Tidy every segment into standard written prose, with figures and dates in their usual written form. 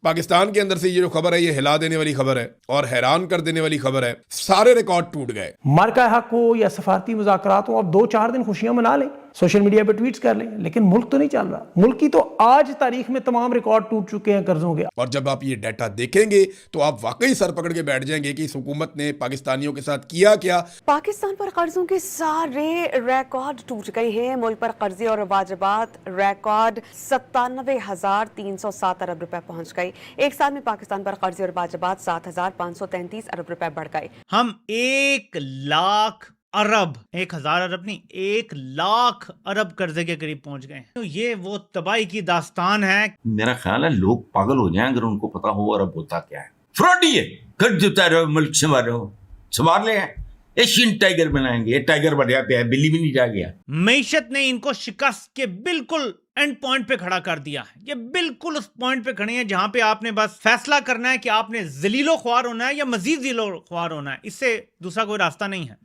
पाकिस्तान के अंदर से ये जो खबर है ये हिला देने वाली खबर है और हैरान कर देने वाली खबर है। सारे रिकॉर्ड टूट गए। मार्का हक हो या सफारती मुज़ाकरात हो, अब 2-4 दिन खुशियां मना लें, सोशल मीडिया पे ट्वीट्स कर लें, लेकिन मुल्क तो नहीं चल रहा। मुल्क की तो आज तारीख में तमाम रिकॉर्ड टूट चुके हैं कर्जों के। और जब आप ये डाटा देखेंगे तो आप वाकई सर पकड़ के बैठ जाएंगे कि इस हुकूमत ने पाकिस्तानियों के साथ किया क्या। पाकिस्तान पर कर्जों के सारे रिकॉर्ड टूट गए हैं। मुल्क पर कर्जे और वाजिबात रिकॉर्ड 97,307 अरब रुपए पहुंच गए। एक साल में पाकिस्तान पर कर्जे और वाजिबात 7,533 अरब रुपए बढ़ गए। हम 1,00,000 अरब, 1,000 अरब नहीं, 1,00,000 अरब कर्जे के करीब पहुंच गए। तो ये वो तबाही की दास्तान है। मेरा ख्याल है लोग पागल हो जाएं अगर उनको पता हो अरब होता क्या है। फ्रॉडी है, कर्ज उतार रहे हो, मुल्क संभाल ले हैं। एशियन टाइगर बनाएंगे, ये टाइगर बढ़िया पे है, बिल्ली भी नहीं जा गया। मईशत ने इनको शिकस्त के बिल्कुल एंड पॉइंट पे खड़ा कर दिया है। ये बिल्कुल उस पॉइंट पे खड़े हैं जहां पे आपने बस फैसला करना है कि आपने जलीलो ख्वार होना है या मजीद जलीलो ख्वार होना है। इससे दूसरा कोई रास्ता नहीं है।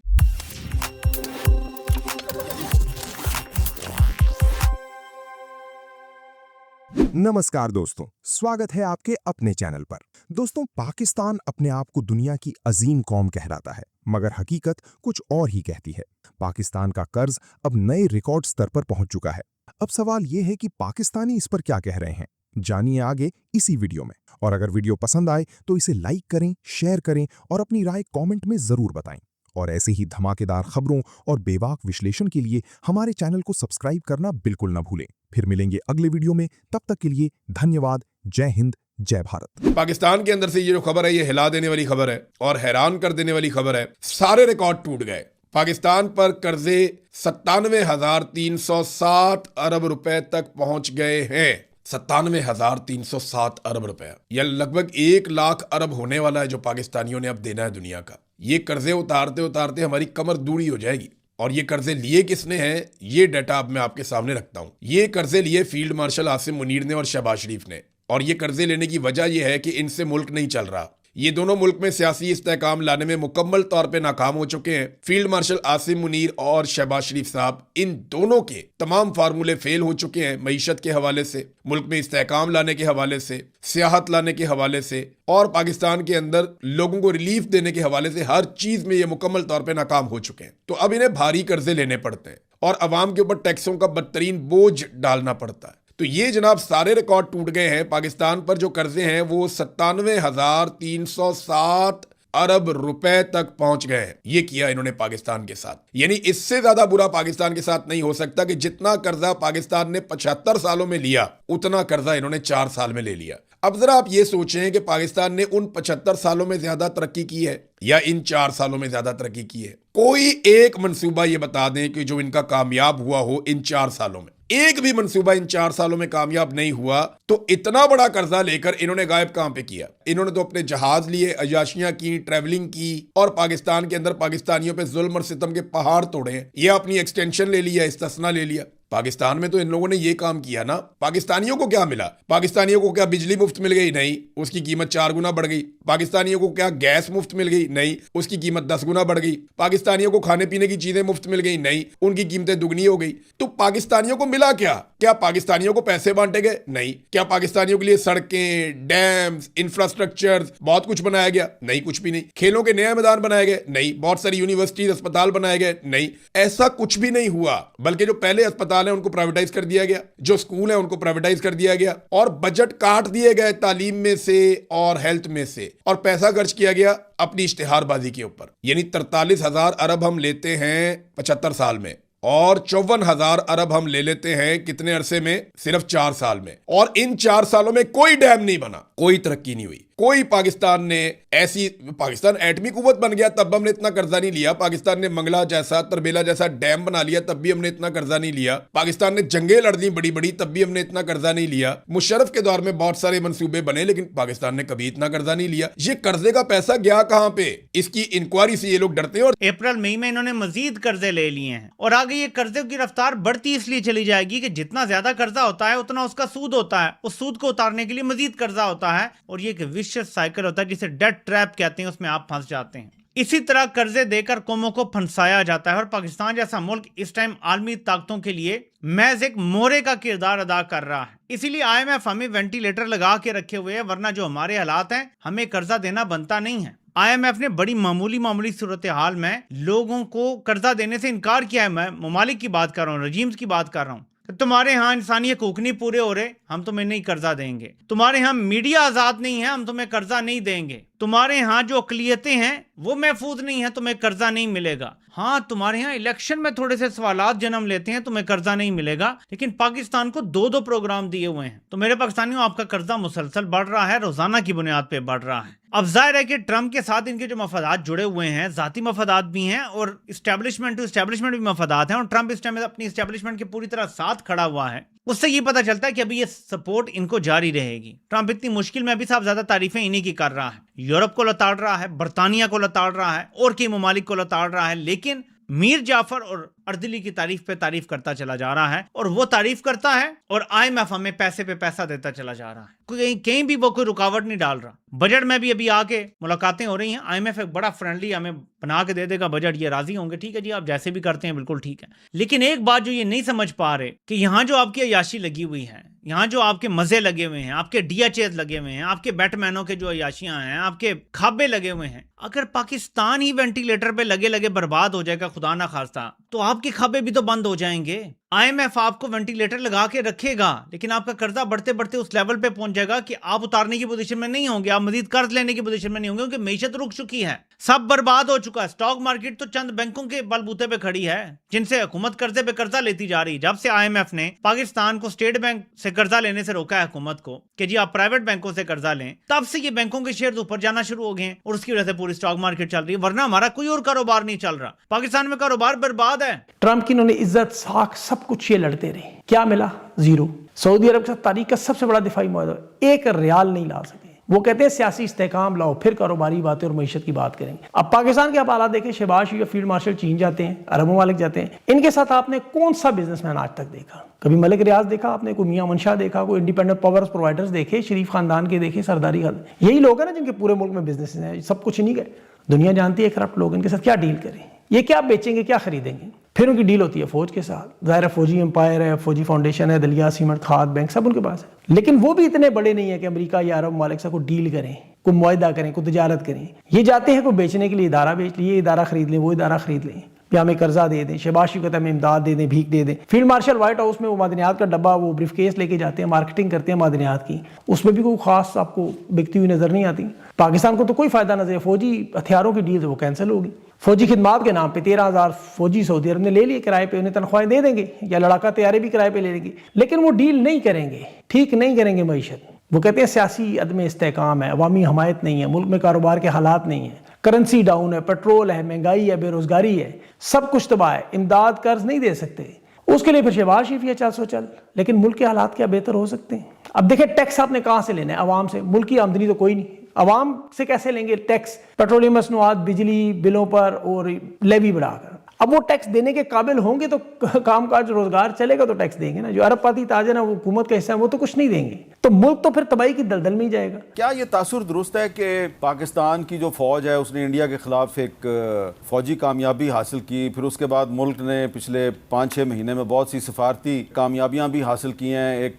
नमस्कार दोस्तों, स्वागत है आपके अपने चैनल पर। दोस्तों, पाकिस्तान अपने आप को दुनिया की अजीम कौम कहलाता है, मगर हकीकत कुछ और ही कहती है। पाकिस्तान का कर्ज अब नए रिकॉर्ड स्तर पर पहुंच चुका है। अब सवाल यह है कि पाकिस्तानी इस पर क्या कह रहे हैं। जानिए आगे इसी वीडियो में। और अगर वीडियो पसंद आए तो इसे लाइक करें, शेयर करें और अपनी राय कमेंट में जरूर बताएं। और ऐसे ही धमाकेदार खबरों और बेबाक विश्लेषण के लिए हमारे चैनल को सब्सक्राइब करना बिल्कुल न भूलें। फिर मिलेंगे अगले वीडियो में, तब तक के लिए धन्यवाद। जय हिंद, जय भारत। पाकिस्तान के अंदर से ये जो खबर है ये हिला देने वाली खबर है और हैरान कर देने वाली खबर है। सारे रिकॉर्ड टूट गए। पाकिस्तान पर कर्जे 97,307 अरब रुपए तक पहुंच गए हैं। 97,307 अरब रुपए, यह लगभग 1,00,000 अरब होने वाला है जो पाकिस्तानियों ने अब देना है दुनिया का। ये कर्जे उतारते उतारते हमारी कमर दूरी हो जाएगी। और ये कर्जे लिए किसने हैं, ये डाटा अब मैं आपके सामने रखता हूं। ये कर्जे लिए फील्ड मार्शल आसिम मुनीर ने और शहबाज शरीफ ने। और ये कर्जे लेने की वजह यह है कि इनसे मुल्क नहीं चल रहा। ये दोनों मुल्क में सियासी इस्तेहकाम लाने में मुकम्मल तौर पे नाकाम हो चुके हैं। फील्ड मार्शल आसिम मुनीर और शहबाज शरीफ साहब, इन दोनों के तमाम फार्मूले फेल हो चुके हैं। मईशत के हवाले से, मुल्क में इस्तेहकाम लाने के हवाले से, सियाहत लाने के हवाले से और पाकिस्तान के अंदर लोगों को रिलीफ देने के हवाले से, हर चीज में ये मुकम्मल तौर पे नाकाम हो चुके हैं। तो अब इन्हें भारी कर्जे लेने पड़ते हैं और अवाम के ऊपर टैक्सों का बदतरीन बोझ डालना पड़ता है। तो ये जनाब सारे रिकॉर्ड टूट गए हैं। पाकिस्तान पर जो कर्जे हैं वो 97,307 अरब रुपए तक पहुंच गए हैं। ये किया इन्होंने पाकिस्तान के साथ। यानी इससे ज्यादा बुरा पाकिस्तान के साथ नहीं हो सकता कि जितना कर्जा पाकिस्तान ने 75 सालों में लिया, उतना कर्जा इन्होंने 4 साल में ले लिया। अब जरा आप ये सोचें कि पाकिस्तान ने उन 75 सालों में ज्यादा तरक्की की है या इन 4 सालों में ज्यादा तरक्की की है। कोई एक मंसूबा ये बता दें कि जो इनका कामयाब हुआ हो इन 4 सालों में। एक भी मंसूबा इन 4 सालों में कामयाब नहीं हुआ। तो इतना बड़ा कर्जा लेकर इन्होंने गायब कहां पे किया? इन्होंने तो अपने जहाज लिए, अयाशियां की, ट्रैवलिंग की और पाकिस्तान के अंदर पाकिस्तानियों पे जुल्म और सितम के पहाड़ तोड़े हैं। ये अपनी एक्सटेंशन ले लिया, इस्तिस्ना ले लिया। पाकिस्तान में तो इन लोगों ने ये काम किया ना। पाकिस्तानियों को क्या मिला? पाकिस्तानियों को क्या बिजली मुफ्त मिल गई? नहीं, उसकी कीमत 4 गुना बढ़ गई। पाकिस्तानियों को क्या गैस मुफ्त मिल गई? नहीं, उसकी कीमत 10 गुना बढ़ गई। पाकिस्तानियों को खाने पीने की चीजें मुफ्त मिल गई? नहीं, उनकी कीमतें दुगनी हो गई। तो पाकिस्तानियों को मिला क्या? क्या पाकिस्तानियों को पैसे बांटे गए? नहीं। क्या पाकिस्तानियों के लिए सड़कें, डैम्स, इंफ्रास्ट्रक्चर बहुत कुछ बनाया गया? नहीं, कुछ भी नहीं। खेलों के नए मैदान बनाए गए? नहीं। बहुत सारी यूनिवर्सिटीज, अस्पताल बनाए गए? नहीं। ऐसा कुछ भी नहीं हुआ। बल्कि जो पहले अस्पताल है उनको प्राइवेटाइज कर दिया गया, जो स्कूल है उनको प्राइवेटाइज कर दिया गया और बजट काट दिए गए तालीम में से और हेल्थ में से और पैसा खर्च किया गया अपनी इश्तिहारबाजी के ऊपर। यानी 43,000 अरब हम लेते हैं 75 साल में और 54,000 अरब हम ले लेते हैं कितने अरसे में? सिर्फ 4 साल में। और इन 4 सालों में कोई डैम नहीं बना, कोई तरक्की नहीं हुई। कोई पाकिस्तान ने ऐसी, पाकिस्तान एटमी कुव्वत बन गया तब हमने इतना कर्जा नहीं लिया। पाकिस्तान ने मंगला जैसा, तरबेला जैसा डैम बना लिया तब भी हमने इतना कर्जा नहीं लिया। पाकिस्तान ने जंगें लड़ दी बड़ी बड़ी तब भी हमने इतना कर्जा नहीं लिया। मुशर्रफ के दौर में बहुत सारे मंसूबे बने लेकिन पाकिस्तान ने कभी इतना कर्जा नहीं लिया। ये कर्जे का पैसा गया कहां पे? इसकी इंक्वायरी से ये लोग डरते हैं। और अप्रैल मई में इन्होंने मजीद कर्जे ले लिए हैं और आगे ये कर्जे की रफ्तार बढ़ती इसलिए चली जाएगी कि जितना ज्यादा कर्जा होता है उतना उसका सूद होता है। उस सूद को उतारने के लिए मजीद कर्जा होता है और ये विशियस साइकिल होता है जिसे डेट ट्रैप कहते हैं, उसमें आप फंस जाते हैं। इसी तरह कर्जे देकर कौमों को फंसाया जाता है और पाकिस्तान जैसा मुल्क इस टाइम आलमी ताकतों के लिए महज एक मोहरे का किरदार अदा कर रहा है। इसीलिए IMF हमें वेंटिलेटर लगा के रखे हुए है, वरना जो हमारे हालात हैं हमें कर्जा देना बनता नहीं है। IMF ने बड़ी मामूली सूरत हाल में लोगों को कर्जा देने से इनकार किया है। मैं ममालिक की बात कर रहा हूँ, रजीम्स की बात कर रहा हूँ। तुम्हारे यहाँ इंसानी हकूक नहीं पूरे हो रहे, हम तुम्हें नहीं कर्जा देंगे। तुम्हारे यहाँ मीडिया आजाद नहीं है, हम तुम्हें कर्जा नहीं देंगे। तुम्हारे यहाँ जो अकलियतें हैं वो महफूज नहीं है, तुम्हें कर्जा नहीं मिलेगा। हाँ, तुम्हारे यहाँ इलेक्शन में थोड़े से सवालात जन्म लेते हैं, तुम्हें कर्जा नहीं मिलेगा। लेकिन पाकिस्तान को 2-2 प्रोग्राम दिए हुए हैं। तो मेरे पाकिस्तानियों, आपका कर्जा मुसलसल बढ़ रहा है, रोजाना की बुनियाद पे बढ़ रहा है। अब जाहिर है कि ट्रम्प के साथ इनके जो मफादात जुड़े हुए हैं, जाती मफादात भी हैं और इस्टेब्लिशमेंट टू इस्टेब्लिशमेंट भी मफादात हैं, और ट्रम्प इस टाइम अपनी इस्टेब्लिशमेंट के पूरी तरह साथ खड़ा हुआ है। उससे ये पता चलता है कि अभी ये सपोर्ट इनको जारी रहेगी। ट्रम्प इतनी मुश्किल में भी साहब ज्यादा तारीफें इन्हीं की कर रहा है। यूरोप को लताड़ रहा है, बरतानिया को लताड़ रहा है और कई ममालिक को लताड़ रहा है, लेकिन मीर जाफर और अर्दली की तारीफ पे तारीफ करता चला जा रहा है। और वो तारीफ करता है और IMF हमें पैसे पे पैसा देता चला जा रहा है। कहीं भी वो कोई रुकावट नहीं डाल रहा। बजट में भी अभी आके मुलाकातें हो रही हैं। IMF एक बड़ा फ्रेंडली हमें बना के दे देगा बजट, ये राजी होंगे, ठीक है जी आप जैसे भी करते हैं बिल्कुल ठीक है। लेकिन एक बात जो ये नहीं समझ पा रहे कि यहाँ जो आपकी अयाशी लगी हुई है, यहाँ जो आपके मजे लगे हुए हैं, आपके DHAs लगे हुए हैं, आपके बैटमैनों के जो अयाशियां हैं, आपके खाबे लगे हुए हैं, अगर पाकिस्तान ही वेंटिलेटर पे लगे लगे बर्बाद हो जाएगा खुदा ना खास्ता, तो आपके खाबे भी तो बंद हो जाएंगे। IMF आपको वेंटिलेटर लगा के रखेगा, लेकिन आपका कर्जा बढ़ते बढ़ते उस लेवल पे पहुंच जाएगा कि आप उतारने की पोजीशन में नहीं होंगे, आप मजीद कर्ज लेने की पोजीशन में नहीं होंगे, क्योंकि मईशत रुक चुकी है, सब बर्बाद हो चुका है। स्टॉक मार्केट तो चंद बैंकों के बलबूते पे खड़ी है जिनसे हुकूमत कर्जे पे कर्जा लेती जा रही है। जब से IMF ने पाकिस्तान को स्टेट बैंक से कर्जा लेने से रोका है हुकूमत को कि जी आप प्राइवेट बैंकों से कर्जा लें, तब से ये बैंकों के शेयर ऊपर जाना शुरू हो गए हैं और उसकी वजह से पूरी स्टॉक मार्केट चल रही है। वरना हमारा कोई और कारोबार नहीं चल रहा, पाकिस्तान में कारोबार बर्बाद है। ट्रम्प की इन्होंने इज्जत साख सब कुछ ये लड़ते रहे, क्या मिला? जीरो। सऊदी अरब के साथ तारीख का सबसे बड़ा दिफाई मुआहदा, 1 रियाल नहीं ला सके। वो कहते हैं सियासी इस्तेहकाम लाओ, फिर कारोबारी बातें और मईशत की बात करेंगे। अब पाकिस्तान के आप हालात देखें, शहबाज शरीफ फील्ड मार्शल चीन जाते हैं, अरब ममालिक जाते हैं, इनके साथ आपने कौन सा बिजनेसमैन आज तक देखा? कभी मलिक रियाज देखा आपने? कोई मियां मंशा देखा? कोई इंडिपेंडेंट पावर प्रोवाइडर्स देखे? शरीफ खानदान के देखे? सरदारी खानदान? यही लोग हैं ना जिनके पूरे मुल्क में बिजनेस हैं, सब कुछ नहीं गए। दुनिया जानती है करप्ट लोग, इनके साथ क्या डील करें? ये क्या बेचेंगे, क्या खरीदेंगे? फिर उनकी डील होती है फौज के साथ। ज़ाहिर है फौजी एम्पायर है, फौजी फाउंडेशन है, दलिया सीमेंट खाद बैंक सब उनके पास है, लेकिन वो भी इतने बड़े नहीं है कि अमेरिका या अरब ममालिक से कोई डील करें, कोई मुआहदा करें, कोई तजारत करें। ये जाते हैं कोई बेचने के लिए इदारा बेच लिए, इदारा खरीद लें, वो इदारा खरीद लें, या हमें कर्जा दे दें, शहबाज शरीफ कहता है हमें इमदाद दे दें, भीख दे दें। फील्ड मार्शल व्हाइट हाउस में वो मादनियात का डब्बा, वो ब्रीफ केस लेके जाते हैं, मार्केटिंग करते हैं मादनियात की, उसमें भी कोई खास आपको बिकती हुई नजर नहीं आती। पाकिस्तान को तो कोई फायदा नजर, फौजी हथियारों की डील वो कैंसिल होगी। फौजी खिदमात के नाम पे 13,000 फौजी सऊदी अरब ने ले लिए किराए पे, उन्हें तनख्वाहें दे देंगे, या लड़ाका तैयारी भी किराए पे ले लेंगे, लेकिन वो डील नहीं करेंगे, ठीक नहीं करेंगे मईशत। वो कहते हैं सियासी अदम इस्तेहकाम है, अवामी हमायत नहीं है, मुल्क में कारोबार के हालात नहीं है, करेंसी डाउन है, पेट्रोल है, महंगाई है, बेरोजगारी है, सब कुछ तबाह है, इमदाद कर्ज नहीं दे सकते। उसके लिए फिर शहबाज शरीफ ये चल, लेकिन मुल्क के हालात क्या बेहतर हो सकते हैं? अब देखिए टैक्स आपने कहाँ से लेना है? अवाम से। मुल्क की आमदनी तो कोई नहीं, अवाम से कैसे लेंगे टैक्स? पेट्रोलियम मसनूआत, बिजली बिलों पर और लेवी बढ़ाकर। अब वो टैक्स देने के काबिल होंगे तो काम काज रोजगार चलेगा तो टैक्स देंगे ना। जो अरबपति ताजर है वो हुकूमत का हिस्सा है, वो तो कुछ नहीं देंगे, तो मुल्क तो फिर तबाही की दलदल में ही जाएगा। क्या ये तासुर दुरुस्त है कि पाकिस्तान की जो फौज है उसने इंडिया के खिलाफ एक फौजी कामयाबी हासिल की, फिर उसके बाद मुल्क ने पिछले 5-6 महीने में बहुत सी सफारती कामयाबियां भी हासिल की हैं, एक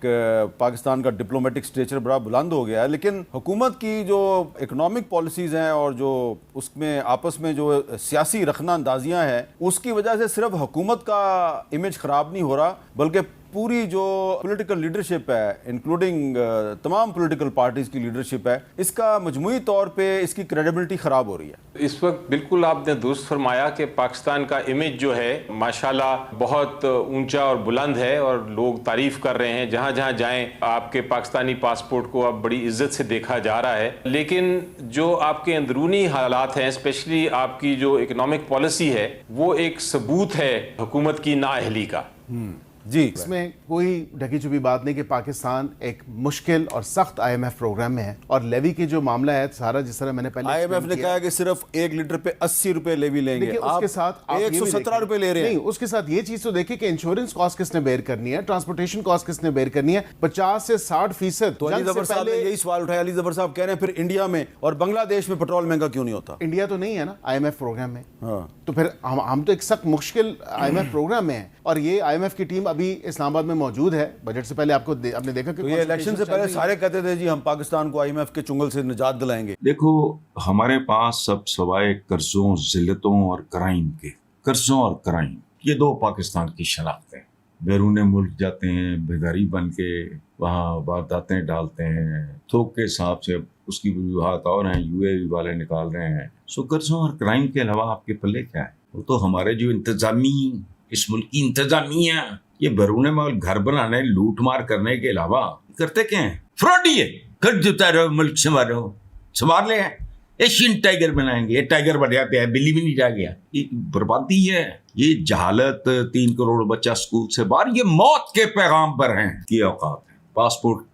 पाकिस्तान का डिप्लोमेटिक स्टेचर बड़ा बुलंद हो गया है, लेकिन हुकूमत की जो इकनॉमिक पॉलिसीज़ हैं और जो उसमें आपस में जो सियासी रखना अंदाजियाँ हैं, उसकी वजह से सिर्फ हुकूमत का इमेज ख़राब नहीं हो रहा, बल्कि पूरी जो पॉलिटिकल लीडरशिप है, इंक्लूडिंग तमाम पॉलिटिकल पार्टीज़ की लीडरशिप है, इसका मजमूई तौर पे इसकी क्रेडिबिलिटी ख़राब हो रही है। इस वक्त बिल्कुल आपने दुरुस्त फरमाया कि पाकिस्तान का इमेज जो है माशाल्लाह बहुत ऊंचा और बुलंद है और लोग तारीफ कर रहे हैं। जहाँ जहाँ जाएं आपके पाकिस्तानी पासपोर्ट को अब बड़ी इज्जत से देखा जा रहा है, लेकिन जो आपके अंदरूनी हालात हैं, स्पेशली आपकी जो इकनॉमिक पॉलिसी है, वो एक सबूत है हुकूमत की नाअहली का। जी इसमें कोई ढकी छुपी बात नहीं कि पाकिस्तान एक मुश्किल और सख्त IMF प्रोग्राम में है, और लेवी की जो मामला है सारा, जिस तरह मैंने पहले IMF ने कहा कि सिर्फ 1 लीटर पे 80 रुपए लेवी लेंगे, देखिए उसके साथ आप 117 रुपए ले रहे हैं। नहीं, उसके साथ ये चीज तो देखिए कि इंश्योरेंस कॉस्ट किसने बेयर करनी है, ट्रांसपोर्टेशन कॉस्ट किसने बेयर करनी है। 50 से 60%। तो अली ज़फर साहब ने यही सवाल उठाया, अली ज़फर साहब कह रहे हैं फिर इंडिया में और बांग्लादेश में पेट्रोल महंगा क्यों नहीं होता? इंडिया तो नहीं है ना IMF प्रोग्राम में, हाँ। तो फिर हम तो एक सख्त मुश्किल IMF प्रोग्राम में है, और ये IMF की टीम अभी इस्लामाबाद में मौजूद है। बजट से पहले आपने देखा कि तो ये इलेक्शन से पहले सारे कहते थे जी हम पाकिस्तान को IMF के चुंगल से निजात दिलाएंगे। देखो हमारे पास सब सवाए कर्जों, जिल्लतों और क्राइम के, कर्जों और क्राइम, ये 2 पाकिस्तान की शनाख्तें। बैरून मुल्क जाते हैं बेगारी बन के, वहाँ वारदातें डालते हैं, थोक के हिसाब से उसकी वजूहात और हैं, UAE वाले निकाल रहे हैं। सो कर्जों और क्राइम के अलावा आपके पल्ले क्या है? वो तो हमारे जो इंतजामी, इस मुल्क की इंतजामिया, ये बैरून मुल्क घर बनाने, लूट मार करने के अलावा करते क्या है? फ्रॉडी है, कर्ज उतारो, मुल्क संभार ले, एशियन टाइगर बनाएंगे, ये टाइगर बढ़िया पे है, बिल्ली भी नहीं जा गया, ये बर्बादी है, ये जहालत। 3 करोड़ बच्चा स्कूल से बाहर, ये मौत के पैगाम पर हैं की औकात है। पासपोर्ट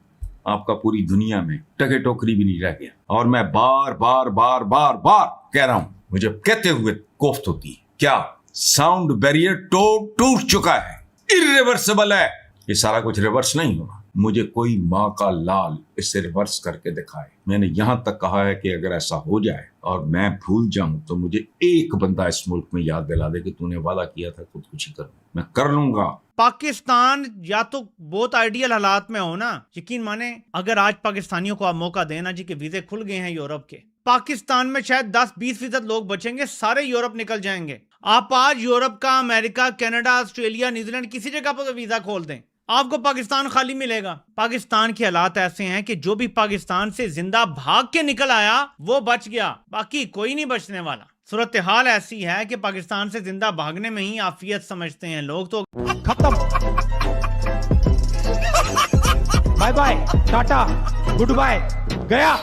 आपका पूरी दुनिया में टके टोकरी भी नहीं रह गया। और मैं बार बार बार बार बार कह रहा हूं, मुझे कहते हुए कोफ्त होती है, क्या साउंड बैरियर टूट चुका है, इरिवर्सिबल है। ये सारा कुछ रिवर्स नहीं होगा, मुझे कोई माँ का लाल इसे रिवर्स करके दिखाए। मैंने यहां तक कहा है कि अगर ऐसा हो जाए और मैं भूल जाऊं तो मुझे एक बंदा इस मुल्क में याद दिला दे कि तूने वादा किया था खुदकुशी कर, मैं कर लूंगा। पाकिस्तान या तो बहुत आइडियल हालात में हो ना, यकीन माने अगर आज पाकिस्तानियों को आप मौका देना जी कि वीजे खुल गए हैं यूरोप के, पाकिस्तान में शायद 10-20% लोग बचेंगे, सारे यूरोप निकल जाएंगे। आप आज यूरोप का, अमेरिका, कनाडा, ऑस्ट्रेलिया, न्यूजीलैंड किसी जगह पर वीजा खोल दें, आपको पाकिस्तान खाली मिलेगा। पाकिस्तान के हालात ऐसे हैं कि जो भी पाकिस्तान से जिंदा भाग के निकल आया वो बच गया, बाकी कोई नहीं बचने वाला। सूरत हाल ऐसी है कि पाकिस्तान से जिंदा भागने में ही आफियत समझते हैं लोग। तो खत्म, bye bye, tata, good bye, गया।